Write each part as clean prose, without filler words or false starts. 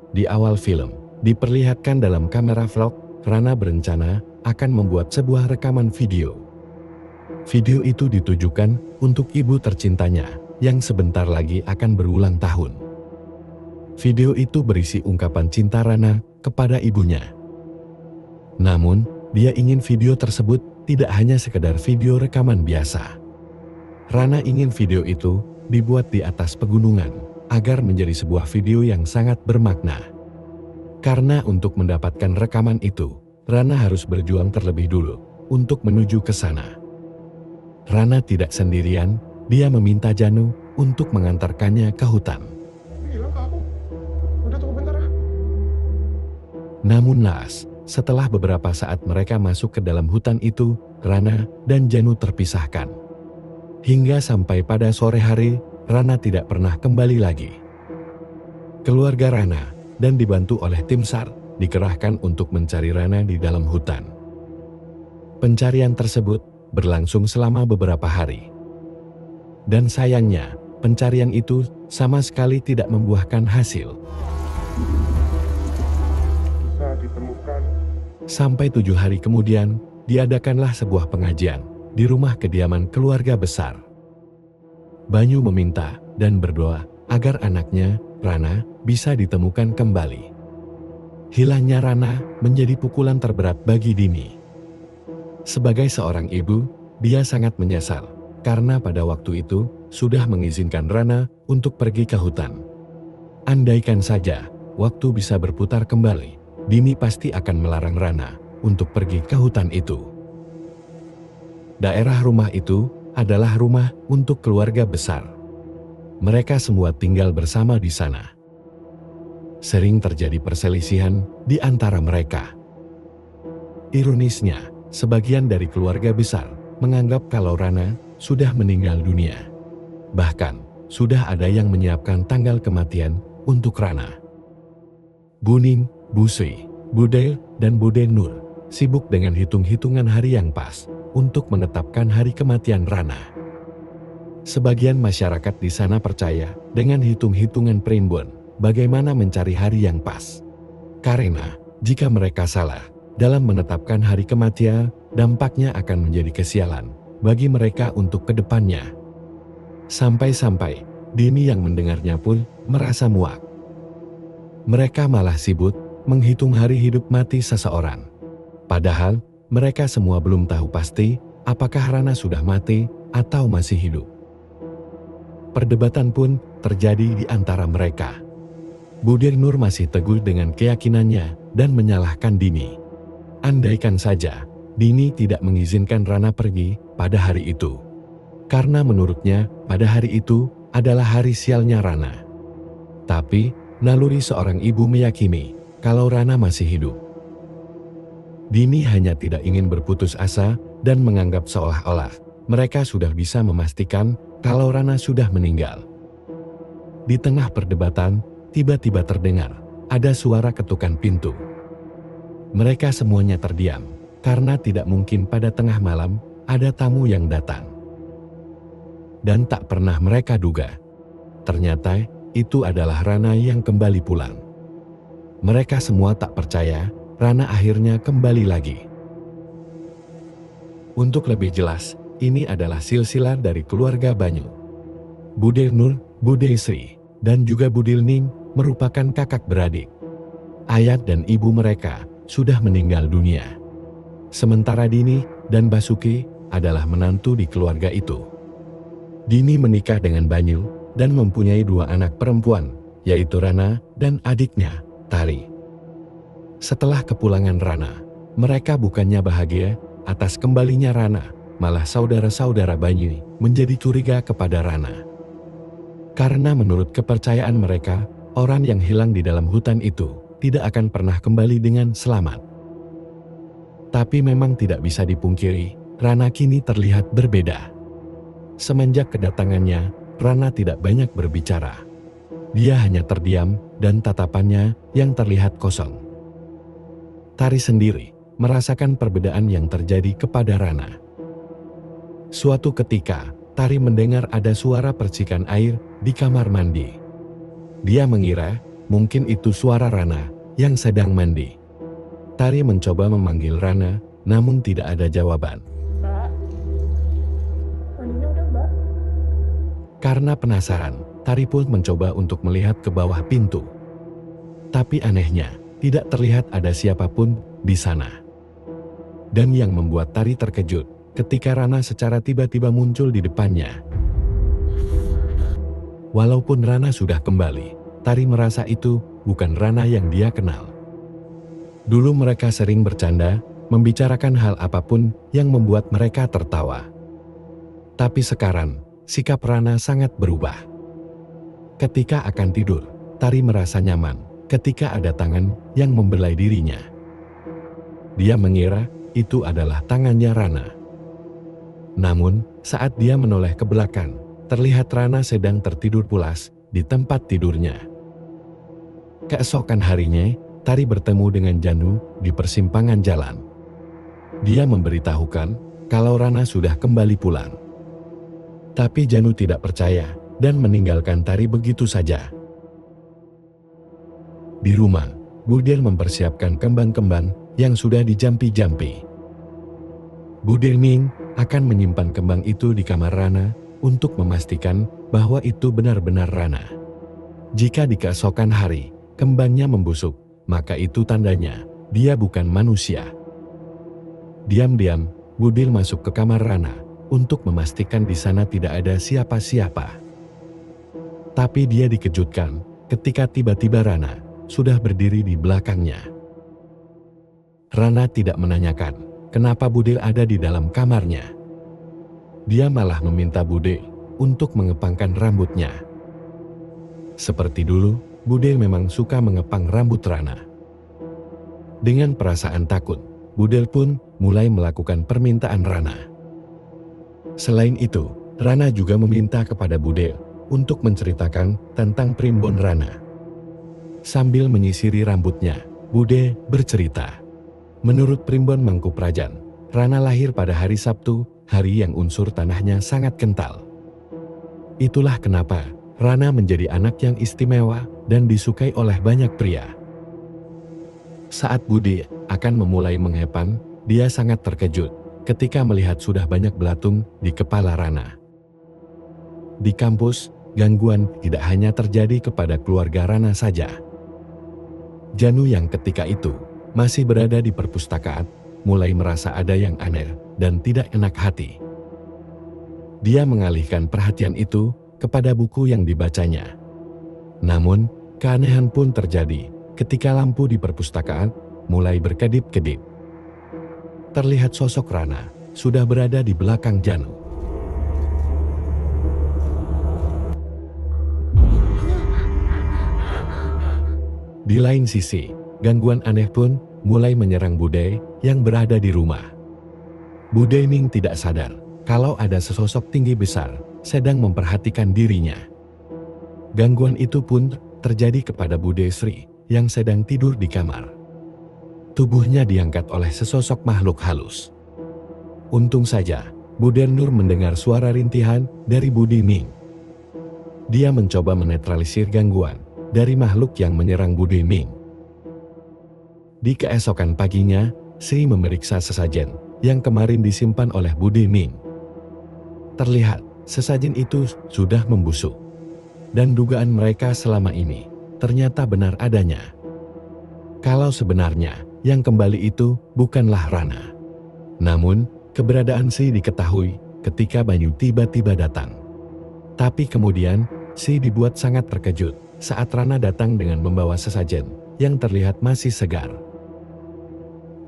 Di awal film, diperlihatkan dalam kamera vlog, Rana berencana akan membuat sebuah rekaman video. Video itu ditujukan untuk ibu tercintanya yang sebentar lagi akan berulang tahun. Video itu berisi ungkapan cinta Rana kepada ibunya. Namun, dia ingin video tersebut tidak hanya sekedar video rekaman biasa. Rana ingin video itu dibuat di atas pegunungan agar menjadi sebuah video yang sangat bermakna. Karena untuk mendapatkan rekaman itu, Rana harus berjuang terlebih dulu untuk menuju ke sana. Rana tidak sendirian, dia meminta Janu untuk mengantarkannya ke hutan. Bilang ke aku, udah tunggu bentar ya. Namun naas, setelah beberapa saat mereka masuk ke dalam hutan itu, Rana dan Janu terpisahkan. Hingga sampai pada sore hari, Rana tidak pernah kembali lagi. Keluarga Rana dan dibantu oleh tim SAR dikerahkan untuk mencari Rana di dalam hutan. Pencarian tersebut berlangsung selama beberapa hari. Dan sayangnya, pencarian itu sama sekali tidak membuahkan hasil. Bisa ditemukan. Sampai 7 hari kemudian, diadakanlah sebuah pengajian di rumah kediaman keluarga besar. Banyu meminta dan berdoa agar anaknya, Rana, bisa ditemukan kembali. Hilangnya Rana menjadi pukulan terberat bagi Dini. Sebagai seorang ibu, dia sangat menyesal karena pada waktu itu sudah mengizinkan Rana untuk pergi ke hutan. Andaikan saja waktu bisa berputar kembali, Dini pasti akan melarang Rana untuk pergi ke hutan itu. Daerah rumah itu adalah rumah untuk keluarga besar. Mereka semua tinggal bersama di sana. Sering terjadi perselisihan di antara mereka. Ironisnya, sebagian dari keluarga besar menganggap kalau Rana sudah meninggal dunia. Bahkan, sudah ada yang menyiapkan tanggal kematian untuk Rana. Buning, Busui, Bude, dan Bude Nur sibuk dengan hitung-hitungan hari yang pas untuk menetapkan hari kematian Rana. Sebagian masyarakat di sana percaya dengan hitung-hitungan primbon bagaimana mencari hari yang pas. Karena jika mereka salah dalam menetapkan hari kematian, dampaknya akan menjadi kesialan bagi mereka untuk kedepannya. Sampai-sampai Dini yang mendengarnya pun merasa muak. Mereka malah sibuk menghitung hari hidup mati seseorang. Padahal mereka semua belum tahu pasti apakah Rana sudah mati atau masih hidup. Perdebatan pun terjadi di antara mereka. Bude Nur masih teguh dengan keyakinannya dan menyalahkan Dini. Andaikan saja Dini tidak mengizinkan Rana pergi pada hari itu. Karena menurutnya pada hari itu adalah hari sialnya Rana. Tapi naluri seorang ibu meyakini kalau Rana masih hidup. Dini hanya tidak ingin berputus asa dan menganggap seolah-olah mereka sudah bisa memastikan kalau Rana sudah meninggal. Di tengah perdebatan, tiba-tiba terdengar ada suara ketukan pintu. Mereka semuanya terdiam karena tidak mungkin pada tengah malam ada tamu yang datang. Dan tak pernah mereka duga, ternyata itu adalah Rana yang kembali pulang. Mereka semua tak percaya Rana akhirnya kembali lagi. Untuk lebih jelas, ini adalah silsilah dari keluarga Banyu. Bude Nur, Bude Sri, dan juga Budil Ning merupakan kakak beradik. Ayah dan ibu mereka sudah meninggal dunia. Sementara Dini dan Basuki adalah menantu di keluarga itu. Dini menikah dengan Banyu dan mempunyai 2 anak perempuan, yaitu Rana dan adiknya, Tari. Setelah kepulangan Rana, mereka bukannya bahagia atas kembalinya Rana, malah saudara-saudara Banyu menjadi curiga kepada Rana. Karena menurut kepercayaan mereka, orang yang hilang di dalam hutan itu tidak akan pernah kembali dengan selamat. Tapi memang tidak bisa dipungkiri, Rana kini terlihat berbeda. Semenjak kedatangannya, Rana tidak banyak berbicara. Dia hanya terdiam dan tatapannya yang terlihat kosong. Tari sendiri merasakan perbedaan yang terjadi kepada Rana. Suatu ketika, Tari mendengar ada suara percikan air di kamar mandi. Dia mengira mungkin itu suara Rana yang sedang mandi. Tari mencoba memanggil Rana, namun tidak ada jawaban. Mbak, mandinya udah Mbak. Karena penasaran, Tari pun mencoba untuk melihat ke bawah pintu. Tapi anehnya, tidak terlihat ada siapapun di sana. Dan yang membuat Tari terkejut, ketika Rana secara tiba-tiba muncul di depannya. Walaupun Rana sudah kembali, Tari merasa itu bukan Rana yang dia kenal. Dulu mereka sering bercanda, membicarakan hal apapun yang membuat mereka tertawa. Tapi sekarang, sikap Rana sangat berubah. Ketika akan tidur, Tari merasa nyaman ketika ada tangan yang membelai dirinya. Dia mengira itu adalah tangannya Rana. Namun, saat dia menoleh ke belakang, terlihat Rana sedang tertidur pulas di tempat tidurnya. Keesokan harinya, Tari bertemu dengan Janu di persimpangan jalan. Dia memberitahukan kalau Rana sudah kembali pulang. Tapi Janu tidak percaya dan meninggalkan Tari begitu saja. Di rumah, Budir mempersiapkan kembang-kembang yang sudah dijampi-jampi. Budir Ning akan menyimpan kembang itu di kamar Rana untuk memastikan bahwa itu benar-benar Rana. Jika di keesokan hari, kembangnya membusuk, maka itu tandanya dia bukan manusia. Diam-diam, Budir masuk ke kamar Rana untuk memastikan di sana tidak ada siapa-siapa. Tapi dia dikejutkan ketika tiba-tiba Rana sudah berdiri di belakangnya. Rana tidak menanyakan kenapa Budir ada di dalam kamarnya. Dia malah meminta Budir untuk mengepangkan rambutnya. Seperti dulu, Budir memang suka mengepang rambut Rana. Dengan perasaan takut, Budir pun mulai melakukan permintaan Rana. Selain itu, Rana juga meminta kepada Budir untuk menceritakan tentang primbon Rana. Sambil menyisiri rambutnya, Budir bercerita. Menurut primbon Mangkuprajan, Rana lahir pada hari Sabtu, hari yang unsur tanahnya sangat kental. Itulah kenapa Rana menjadi anak yang istimewa dan disukai oleh banyak pria. Saat Budir akan memulai mengepang, dia sangat terkejut ketika melihat sudah banyak belatung di kepala Rana. Di kampus, gangguan tidak hanya terjadi kepada keluarga Rana saja. Janu yang ketika itu masih berada di perpustakaan, mulai merasa ada yang aneh dan tidak enak hati. Dia mengalihkan perhatian itu kepada buku yang dibacanya. Namun, keanehan pun terjadi ketika lampu di perpustakaan mulai berkedip-kedip. Terlihat sosok Rana sudah berada di belakang Janu. Di lain sisi, gangguan aneh pun mulai menyerang Budir yang berada di rumah. Budir Ning tidak sadar kalau ada sesosok tinggi besar sedang memperhatikan dirinya. Gangguan itu pun terjadi kepada Budir Sri yang sedang tidur di kamar. Tubuhnya diangkat oleh sesosok makhluk halus. Untung saja, Budir Nur mendengar suara rintihan dari Budir Ning. Dia mencoba menetralisir gangguan dari makhluk yang menyerang Budir Ning. Di keesokan paginya, Sri memeriksa sesajen yang kemarin disimpan oleh Budir Ning. Terlihat sesajen itu sudah membusuk. Dan dugaan mereka selama ini ternyata benar adanya. Kalau sebenarnya yang kembali itu bukanlah Rana. Namun, keberadaan Sri diketahui ketika Banyu tiba-tiba datang. Tapi kemudian, Sri dibuat sangat terkejut saat Rana datang dengan membawa sesajen yang terlihat masih segar.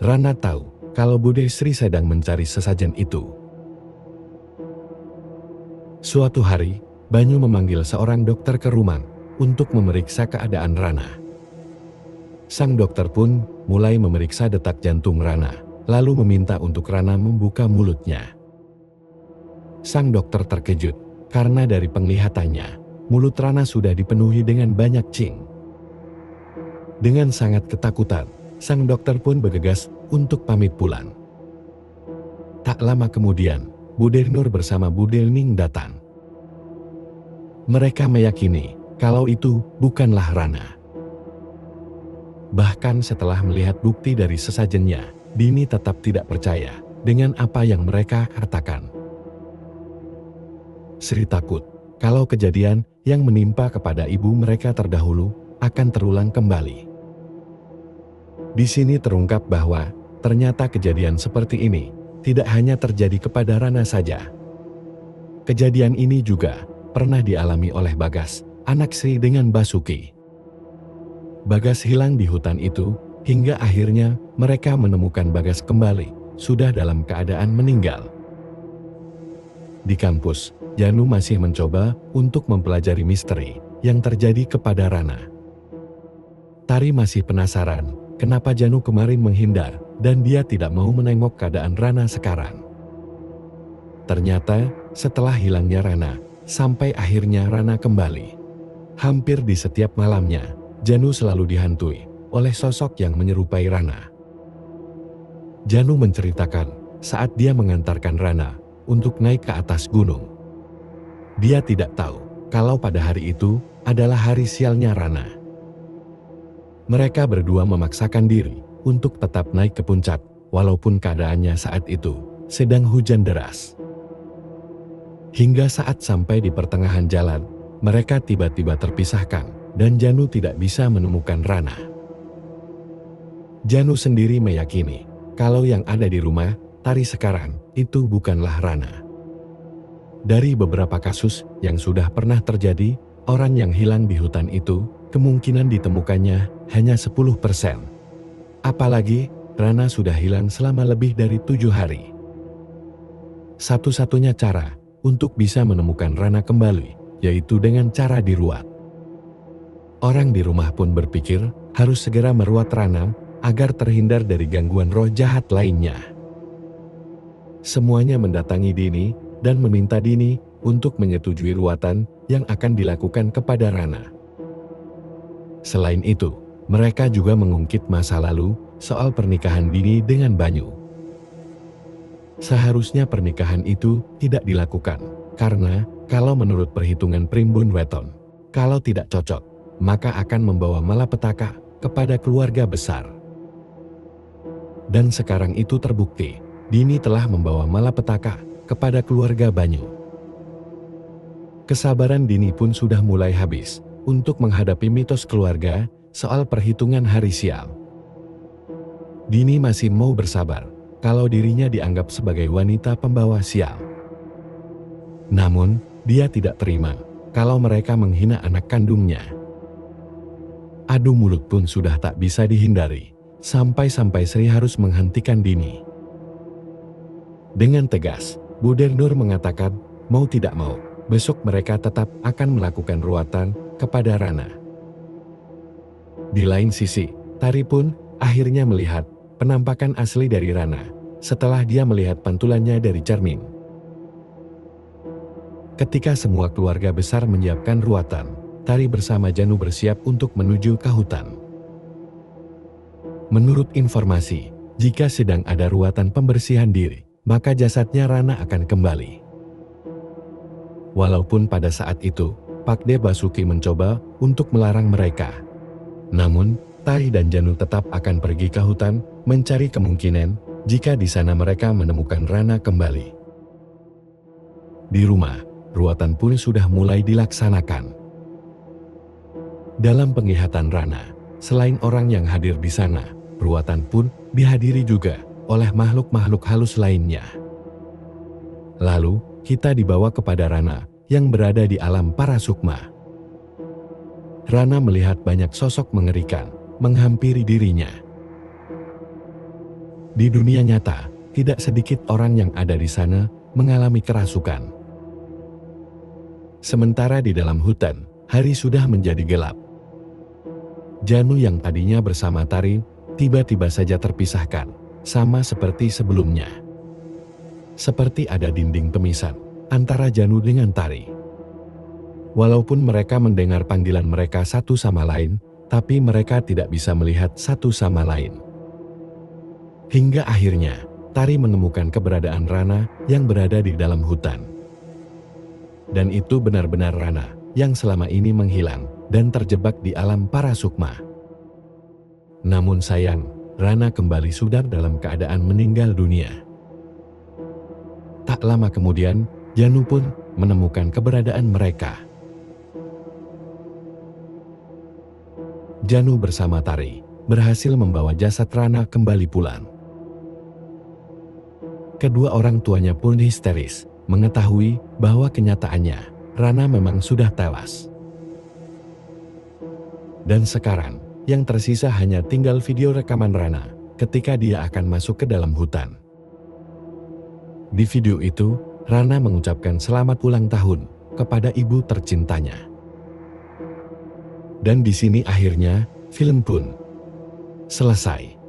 Rana tahu kalau Budir Sri sedang mencari sesajen itu. Suatu hari, Banyu memanggil seorang dokter ke rumah untuk memeriksa keadaan Rana. Sang dokter pun mulai memeriksa detak jantung Rana, lalu meminta untuk Rana membuka mulutnya. Sang dokter terkejut karena dari penglihatannya, mulut Rana sudah dipenuhi dengan banyak cing. Dengan sangat ketakutan, sang dokter pun bergegas untuk pamit pulang. Tak lama kemudian, Budir Nur bersama Budir Ning datang. Mereka meyakini kalau itu bukanlah Rana. Bahkan setelah melihat bukti dari sesajennya, Dini tetap tidak percaya dengan apa yang mereka katakan. Sri takut kalau kejadian yang menimpa kepada ibu mereka terdahulu akan terulang kembali. Di sini terungkap bahwa ternyata kejadian seperti ini tidak hanya terjadi kepada Rana saja. Kejadian ini juga pernah dialami oleh Bagas, anak Sri dengan Basuki. Bagas hilang di hutan itu hingga akhirnya mereka menemukan Bagas kembali, sudah dalam keadaan meninggal. Di kampus, Janu masih mencoba untuk mempelajari misteri yang terjadi kepada Rana. Tari masih penasaran kenapa Janu kemarin menghindar dan dia tidak mau menengok keadaan Rana sekarang. Ternyata setelah hilangnya Rana, sampai akhirnya Rana kembali. Hampir di setiap malamnya, Janu selalu dihantui oleh sosok yang menyerupai Rana. Janu menceritakan saat dia mengantarkan Rana untuk naik ke atas gunung. Dia tidak tahu kalau pada hari itu adalah hari sialnya Rana. Mereka berdua memaksakan diri untuk tetap naik ke puncak, walaupun keadaannya saat itu sedang hujan deras. Hingga saat sampai di pertengahan jalan, mereka tiba-tiba terpisahkan dan Janu tidak bisa menemukan Rana. Janu sendiri meyakini kalau yang ada di rumah Tari sekarang itu bukanlah Rana. Dari beberapa kasus yang sudah pernah terjadi, orang yang hilang di hutan itu kemungkinan ditemukannya hanya 10%. Apalagi Rana sudah hilang selama lebih dari 7 hari. Satu-satunya cara untuk bisa menemukan Rana kembali yaitu dengan cara diruat. Orang di rumah pun berpikir harus segera meruat Rana agar terhindar dari gangguan roh jahat lainnya. Semuanya mendatangi Dini dan meminta Dini untuk menyetujui ruatan yang akan dilakukan kepada Rana. Selain itu, mereka juga mengungkit masa lalu soal pernikahan Dini dengan Banyu. Seharusnya pernikahan itu tidak dilakukan, karena kalau menurut perhitungan Primbon Weton, kalau tidak cocok, maka akan membawa malapetaka kepada keluarga besar. Dan sekarang itu terbukti, Dini telah membawa malapetaka kepada keluarga Banyu. Kesabaran Dini pun sudah mulai habis untuk menghadapi mitos keluarga soal perhitungan hari sial. Dini masih mau bersabar kalau dirinya dianggap sebagai wanita pembawa sial. Namun, dia tidak terima kalau mereka menghina anak kandungnya. Adu mulut pun sudah tak bisa dihindari, sampai-sampai Sri harus menghentikan Dini. Dengan tegas, Bude Nur mengatakan mau tidak mau, besok mereka tetap akan melakukan ruatan kepada Rana. Di lain sisi, Tari pun akhirnya melihat penampakan asli dari Rana setelah dia melihat pantulannya dari cermin. Ketika semua keluarga besar menyiapkan ruatan, Tari bersama Janu bersiap untuk menuju ke hutan. Menurut informasi, jika sedang ada ruatan pembersihan diri, maka jasadnya Rana akan kembali. Walaupun pada saat itu, Pakde Basuki mencoba untuk melarang mereka. Namun, Tari dan Janu tetap akan pergi ke hutan mencari kemungkinan jika di sana mereka menemukan Rana kembali. Di rumah, ruatan pun sudah mulai dilaksanakan. Dalam penglihatan Rana, selain orang yang hadir di sana, ruatan pun dihadiri juga oleh makhluk-makhluk halus lainnya. Lalu, kita dibawa kepada Rana yang berada di alam para sukma. Rana melihat banyak sosok mengerikan menghampiri dirinya. Di dunia nyata, tidak sedikit orang yang ada di sana mengalami kerasukan. Sementara di dalam hutan, hari sudah menjadi gelap. Janu yang tadinya bersama Tari tiba-tiba saja terpisahkan, sama seperti sebelumnya. Seperti ada dinding pemisah antara Janu dengan Tari. Walaupun mereka mendengar panggilan mereka satu sama lain, tapi mereka tidak bisa melihat satu sama lain. Hingga akhirnya, Tari menemukan keberadaan Rana yang berada di dalam hutan. Dan itu benar-benar Rana yang selama ini menghilang dan terjebak di alam para sukma. Namun sayang, Rana kembali sudar dalam keadaan meninggal dunia. Tak lama kemudian, Janu pun menemukan keberadaan mereka. Janu bersama Tari berhasil membawa jasad Rana kembali pulang. Kedua orang tuanya pun histeris mengetahui bahwa kenyataannya Rana memang sudah tewas. Dan sekarang yang tersisa hanya tinggal video rekaman Rana ketika dia akan masuk ke dalam hutan. Di video itu, Rana mengucapkan selamat ulang tahun kepada ibu tercintanya. Dan di sini akhirnya film pun selesai.